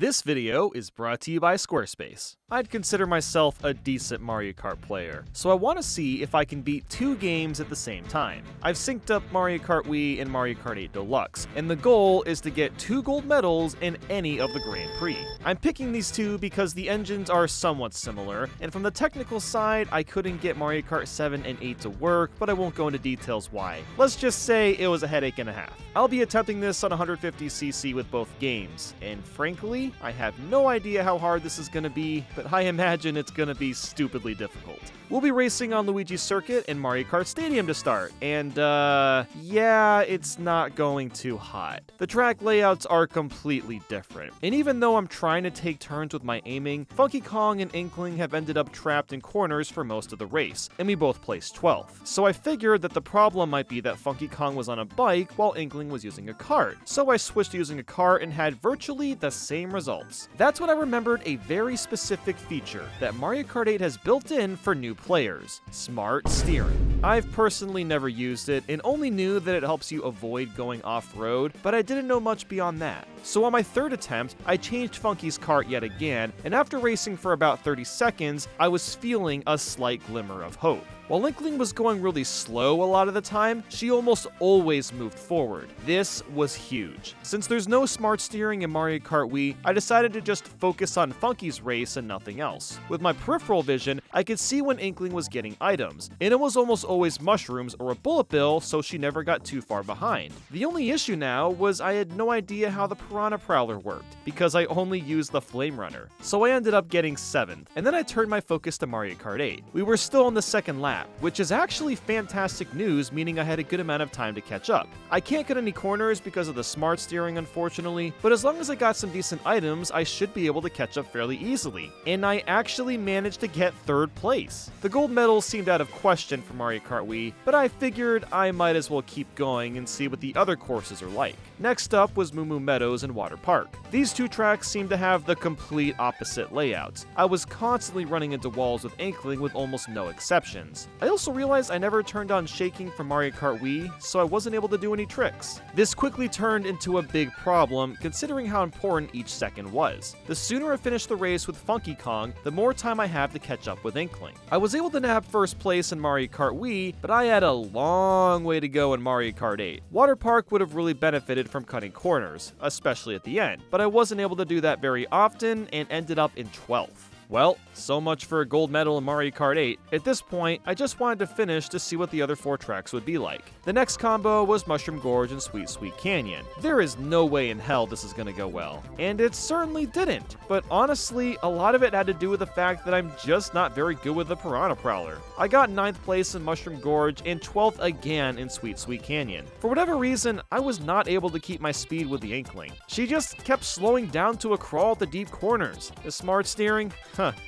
This video is brought to you by Squarespace. I'd consider myself a decent Mario Kart player, so I want to see if I can beat two games at the same time. I've synced up Mario Kart Wii and Mario Kart 8 Deluxe, and the goal is to get 2 gold medals in any of the Grand Prix. I'm picking these two because the engines are somewhat similar, and from the technical side, I couldn't get Mario Kart 7 and 8 to work, but I won't go into details why. Let's just say it was a headache and a half. I'll be attempting this on 150cc with both games, and frankly, I have no idea how hard this is going to be, but I imagine it's going to be stupidly difficult. We'll be racing on Luigi's Circuit and Mario Kart Stadium to start, and yeah, it's not going too hot. The track layouts are completely different, and even though I'm trying to take turns with my aiming, Funky Kong and Inkling have ended up trapped in corners for most of the race, and we both placed 12th. So I figured that the problem might be that Funky Kong was on a bike while Inkling was using a cart, so I switched to using a cart and had virtually the same results. That's when I remembered a very specific feature that Mario Kart 8 has built in for new players: smart steering. I've personally never used it and only knew that it helps you avoid going off-road, but I didn't know much beyond that. So on my third attempt, I changed Funky's cart yet again, and after racing for about 30 seconds, I was feeling a slight glimmer of hope. While Inkling was going really slow a lot of the time, she almost always moved forward. This was huge. Since there's no smart steering in Mario Kart Wii, I decided to just focus on Funky's race and nothing else. With my peripheral vision, I could see when Inkling was getting items, and it was almost always mushrooms or a bullet bill, so she never got too far behind. The only issue now was I had no idea how the Piranha Prowler worked, because I only used the Flame Runner. So I ended up getting 7th, and then I turned my focus to Mario Kart 8. We were still on the second lap, which is actually fantastic news, meaning I had a good amount of time to catch up. I can't get any corners because of the smart steering, unfortunately, but as long as I got some decent items, I should be able to catch up fairly easily. And I actually managed to get 3rd place. The gold medals seemed out of question for Mario Kart Wii, but I figured I might as well keep going and see what the other courses are like. Next up was Moo Moo Meadows and Water Park. These two tracks seemed to have the complete opposite layouts. I was constantly running into walls with Inkling with almost no exceptions. I also realized I never turned on shaking for Mario Kart Wii, so I wasn't able to do any tricks. This quickly turned into a big problem, considering how important each second was. The sooner I finish the race with Funky Kong, the more time I have to catch up with Inkling. I was able to nab 1st place in Mario Kart Wii, but I had a long way to go in Mario Kart 8. Water Park would have really benefited from cutting corners, especially at the end, but I wasn't able to do that very often and ended up in 12th. Well, so much for a gold medal in Mario Kart 8. At this point, I just wanted to finish to see what the other 4 tracks would be like. The next combo was Mushroom Gorge and Sweet Sweet Canyon. There is no way in hell this is gonna go well. And it certainly didn't. But honestly, a lot of it had to do with the fact that I'm just not very good with the Piranha Prowler. I got 9th place in Mushroom Gorge and 12th again in Sweet Sweet Canyon. For whatever reason, I was not able to keep my speed with the Inkling. She just kept slowing down to a crawl at the deep corners. The smart steering?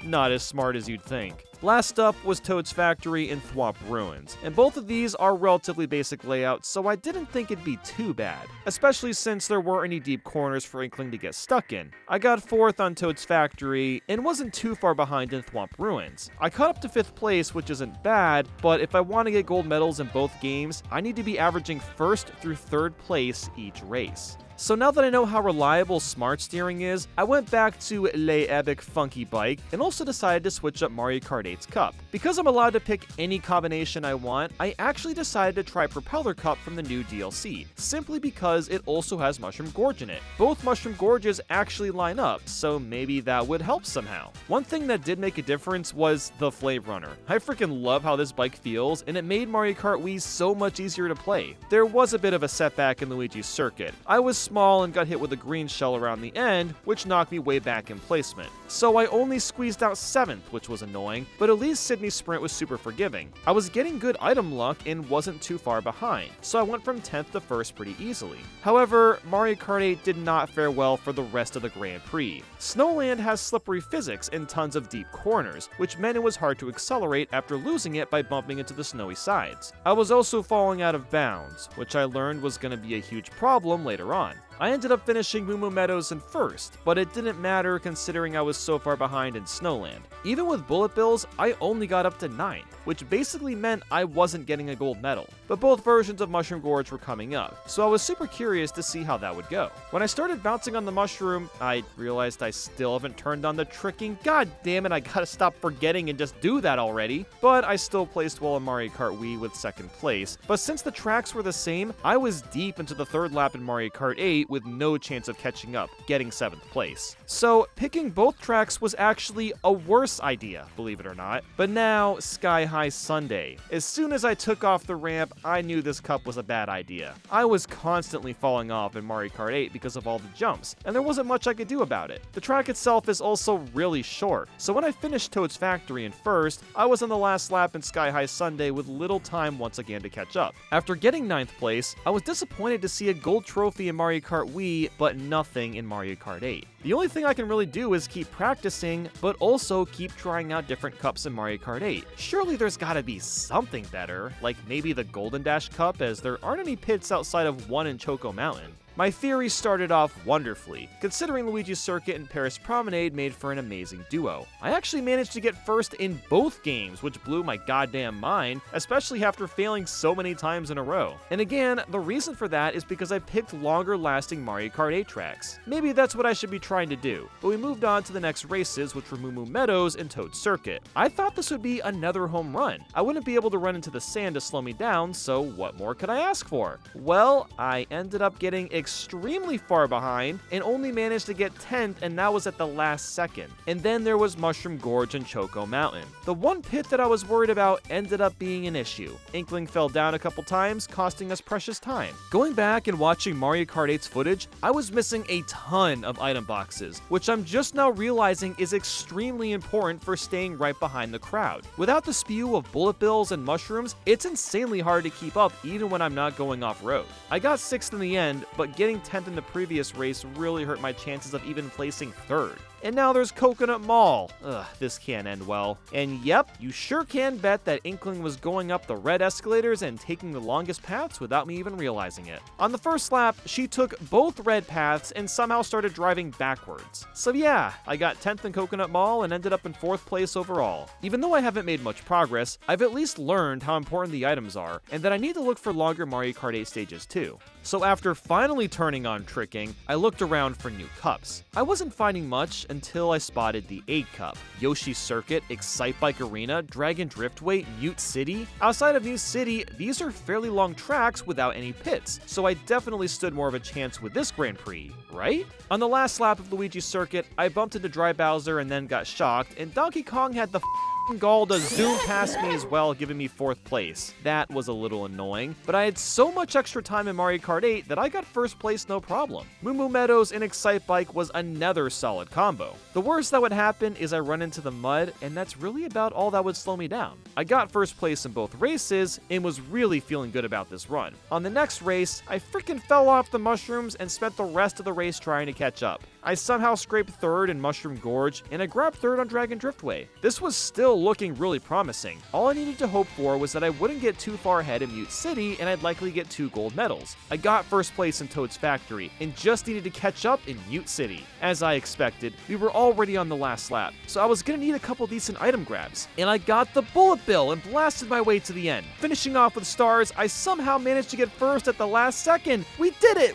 Not as smart as you'd think. Last up was Toad's Factory and Thwomp Ruins, and both of these are relatively basic layouts, so I didn't think it'd be too bad, especially since there weren't any deep corners for Inkling to get stuck in. I got 4th on Toad's Factory, and wasn't too far behind in Thwomp Ruins. I caught up to 5th place, which isn't bad, but if I want to get gold medals in both games, I need to be averaging 1st through 3rd place each race. So now that I know how reliable smart steering is, I went back to Le Epic Funky Bike and also decided to switch up Mario Kart 8's Cup. Because I'm allowed to pick any combination I want, I actually decided to try Propeller Cup from the new DLC, simply because it also has Mushroom Gorge in it. Both Mushroom Gorges actually line up, so maybe that would help somehow. One thing that did make a difference was the Flame Runner. I freaking love how this bike feels, and it made Mario Kart Wii so much easier to play. There was a bit of a setback in Luigi's Circuit. I was small and got hit with a green shell around the end, which knocked me way back in placement. So I only squeezed out 7th, which was annoying, but at least Sydney's Sprint was super forgiving. I was getting good item luck and wasn't too far behind, so I went from 10th to 1st pretty easily. However, Mario Kart 8 did not fare well for the rest of the Grand Prix. Snowland has slippery physics and tons of deep corners, which meant it was hard to accelerate after losing it by bumping into the snowy sides. I was also falling out of bounds, which I learned was going to be a huge problem later on. I ended up finishing Moo Moo Meadows in first, but it didn't matter considering I was so far behind in Snowland. Even with bullet bills, I only got up to 9th, which basically meant I wasn't getting a gold medal. But both versions of Mushroom Gorge were coming up, so I was super curious to see how that would go. When I started bouncing on the mushroom, I realized I still haven't turned on the tricking. God damn it, I gotta stop forgetting and just do that already. But I still placed well in Mario Kart Wii with 2nd place. But since the tracks were the same, I was deep into the 3rd lap in Mario Kart 8 with no chance of catching up, getting 7th place. So picking both tracks was actually a worse idea, believe it or not. But now, Sky High Sunday. As soon as I took off the ramp, I knew this cup was a bad idea. I was constantly falling off in Mario Kart 8 because of all the jumps, and there wasn't much I could do about it. The track itself is also really short, so when I finished Toad's Factory in first, I was on the last lap in Sky High Sunday with little time once again to catch up. After getting 9th place, I was disappointed to see a gold trophy in Mario Kart Wii, but nothing in Mario Kart 8. The only thing I can really do is keep practicing, but also keep trying out different cups in Mario Kart 8. Surely there's gotta be something better, like maybe the Golden Dash Cup, as there aren't any pits outside of one in Choco Mountain. My theory started off wonderfully, considering Luigi's Circuit and Paris Promenade made for an amazing duo. I actually managed to get first in both games, which blew my goddamn mind, especially after failing so many times in a row. And again, the reason for that is because I picked longer lasting Mario Kart 8 tracks. Maybe that's what I should be trying to do, but we moved on to the next races, which were Moo Moo Meadows and Toad Circuit. I thought this would be another home run. I wouldn't be able to run into the sand to slow me down, so what more could I ask for? Well, I ended up getting extremely far behind and only managed to get 10th, and that was at the last second. And then there was Mushroom Gorge and Choco Mountain. The one pit that I was worried about ended up being an issue. Inkling fell down a couple times, costing us precious time. Going back and watching Mario Kart 8's footage, I was missing a ton of item boxes, which I'm just now realizing is extremely important for staying right behind the crowd. Without the spew of bullet bills and mushrooms, it's insanely hard to keep up even when I'm not going off-road. I got 6th in the end, but getting 10th in the previous race really hurt my chances of even placing 3rd. And now there's Coconut Mall. Ugh, this can't end well. And yep, you sure can bet that Inkling was going up the red escalators and taking the longest paths without me even realizing it. On the first lap, she took both red paths and somehow started driving backwards. So yeah, I got 10th in Coconut Mall and ended up in 4th place overall. Even though I haven't made much progress, I've at least learned how important the items are, and that I need to look for longer Mario Kart 8 stages too. So after finally turning on tricking, I looked around for new cups. I wasn't finding much until I spotted the 8 Cup, Yoshi's Circuit, Excite Bike Arena, Dragon Driftway, Mute City. Outside of Mute City, these are fairly long tracks without any pits, so I definitely stood more of a chance with this Grand Prix, right? On the last lap of Luigi's Circuit, I bumped into Dry Bowser and then got shocked, and Donkey Kong had the gall to zoom past me as well, giving me 4th place. That was a little annoying, but I had so much extra time in Mario Kart 8 that I got 1st place no problem. Moo Moo Meadows and Excite Bike was another solid combo. The worst that would happen is I run into the mud, and that's really about all that would slow me down. I got 1st place in both races and was really feeling good about this run. On the next race, I freaking fell off the mushrooms and spent the rest of the race trying to catch up. I somehow scraped 3rd in Mushroom Gorge, and I grabbed 3rd on Dragon Driftway. This was still looking really promising. All I needed to hope for was that I wouldn't get too far ahead in Mute City, and I'd likely get 2 gold medals. I got 1st place in Toad's Factory, and just needed to catch up in Mute City. As I expected, we were already on the last lap, so I was gonna need a couple decent item grabs. And I got the Bullet Bill and blasted my way to the end. Finishing off with stars, I somehow managed to get 1st at the last second. We did it!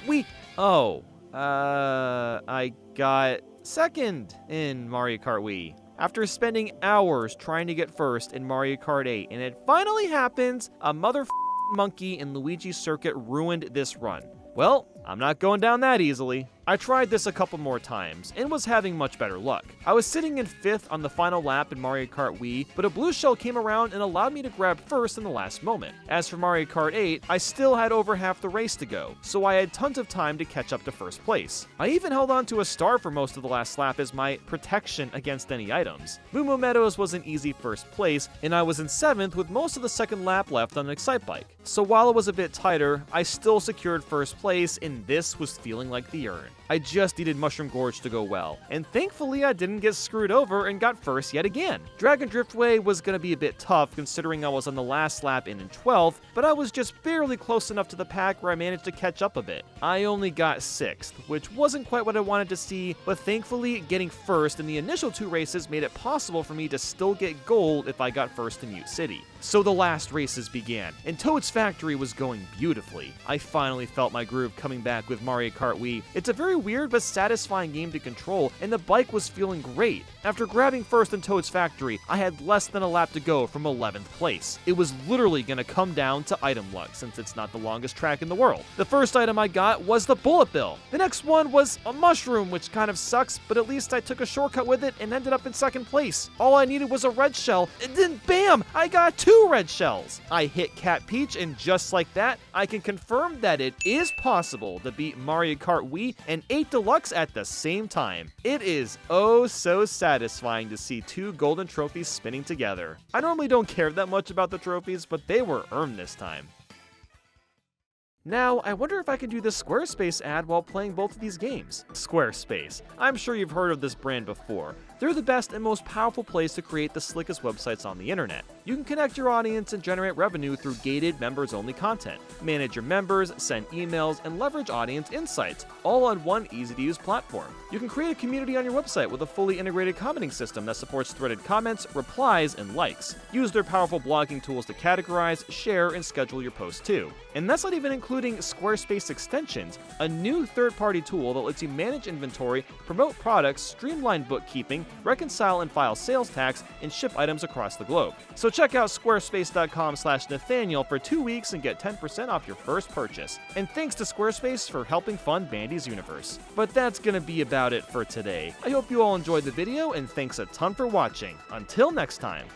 I got 2nd in Mario Kart Wii. After spending hours trying to get 1st in Mario Kart 8, and it finally happens, a monkey in Luigi's Circuit ruined this run. Well, I'm not going down that easily. I tried this a couple more times, and was having much better luck. I was sitting in 5th on the final lap in Mario Kart Wii, but a blue shell came around and allowed me to grab 1st in the last moment. As for Mario Kart 8, I still had over half the race to go, so I had tons of time to catch up to 1st place. I even held on to a star for most of the last lap as my protection against any items. Moo Moo Meadows was an easy 1st place, and I was in 7th with most of the 2nd lap left on an Excite Bike. So while it was a bit tighter, I still secured 1st place, and this was feeling like the earn. I just needed Mushroom Gorge to go well, and thankfully I didn't get screwed over and got first yet again. Dragon Driftway was gonna be a bit tough considering I was on the last lap in 12th, but I was just barely close enough to the pack where I managed to catch up a bit. I only got 6th, which wasn't quite what I wanted to see, but thankfully getting first in the initial 2 races made it possible for me to still get gold if I got first in Mute City. So the last races began, and Toad's Factory was going beautifully. I finally felt my groove coming back with Mario Kart Wii. It's a very weird but satisfying game to control, and the bike was feeling great. After grabbing first in Toad's Factory, I had less than a lap to go from 11th place. It was literally gonna come down to item luck, since it's not the longest track in the world. The first item I got was the Bullet Bill. The next one was a mushroom, which kind of sucks, but at least I took a shortcut with it and ended up in 2nd place. All I needed was a red shell, and then bam! I got 2 red shells! I hit Cat Peach, and just like that, I can confirm that it is possible to beat Mario Kart Wii and 8 Deluxe at the same time. It is oh so satisfying to see 2 golden trophies spinning together. I normally don't care that much about the trophies, but they were earned this time. Now, I wonder if I can do the Squarespace ad while playing both of these games. Squarespace. I'm sure you've heard of this brand before. They're the best and most powerful place to create the slickest websites on the internet. You can connect your audience and generate revenue through gated, members-only content, manage your members, send emails, and leverage audience insights, all on one easy-to-use platform. You can create a community on your website with a fully integrated commenting system that supports threaded comments, replies, and likes. Use their powerful blogging tools to categorize, share, and schedule your posts too. And that's not even including Squarespace Extensions, a new third-party tool that lets you manage inventory, promote products, streamline bookkeeping, reconcile and file sales tax, and ship items across the globe. So check out squarespace.com/Nathaniel for 2 weeks and get 10% off your first purchase. And thanks to Squarespace for helping fund Bandy's universe. But that's gonna be about it for today. I hope you all enjoyed the video, and thanks a ton for watching. Until next time.